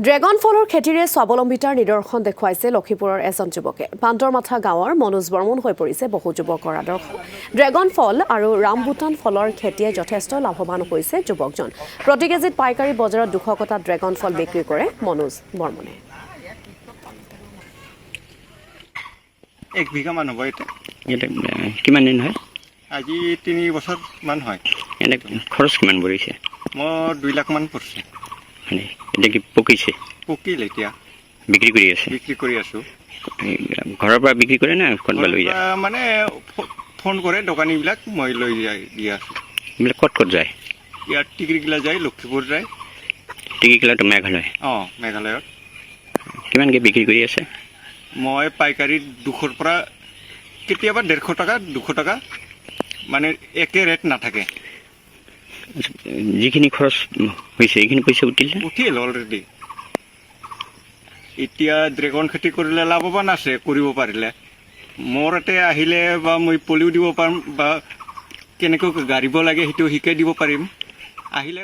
Dragon ফলৰ খেতিৰে স্বাৱলম্বিতাৰ নিদৰ্শন দেখুৱাইছে লখিমপুৰৰ এজন যুৱকে। বান্দৰমাথা গাঁৱৰ মনোজ বৰ্মন হৈ পৰিছে বহু যুৱকৰ আদৰ্শ। ড্ৰেগন ফল আৰু ৰামবুটান ফলৰ খেতিয়ে যথেষ্ট লাভৱান হৈছে যুৱকজন। প্ৰতি কেজিত পাইকাৰী বজাৰত 200 টকা ড্ৰেগন ফল বিক্ৰী কৰে মনোজ বৰ্মনে। 1 বিঘা মান হ'ব এটা। কিমান দিন হয়? আজি 3 বছৰ মান হয়। এনে খৰচ কিমান পৰিছে? মোৰ 2 লাখ মান পৰিছে। এতিয়া কি পকিছে? পকিল এতিয়া বিক্ৰী কৰি আছে? বিক্ৰী কৰি আছো। ঘৰৰ পৰা বিক্ৰী কৰে না ক'ৰবাত লৈ যায়? মানে ফোন কৰে দোকানীবিলাক, মই লৈ দি আছো। এইবিলাক ক'ত যায়? ইয়াত টিকিৰিগিলা যায়, লখিমপুৰ যায়। টিকিৰিগিলাটো মেঘালয়? মেঘালয়ত। কিমানকৈ বিক্ৰী কৰি আছে? মই পাইকাৰী 200ৰ পৰা কেতিয়াবা 150 টকা 200 টকা, মানে একে ৰেট নাথাকে। যিখিনি খৰচ হৈছে এইখিনি পইচা উঠিল অলৰেডি। এতিয়া ড্ৰেগন খেতি কৰিলে লাভৱান আছে, কৰিব পাৰিলে। মোৰ ইয়াতে আহিলে বা মই পলিও দিব পাৰিম বা কেনেকৈ গাড়ীব লাগে সেইটো শিকাই দিব পাৰিম। আহিলে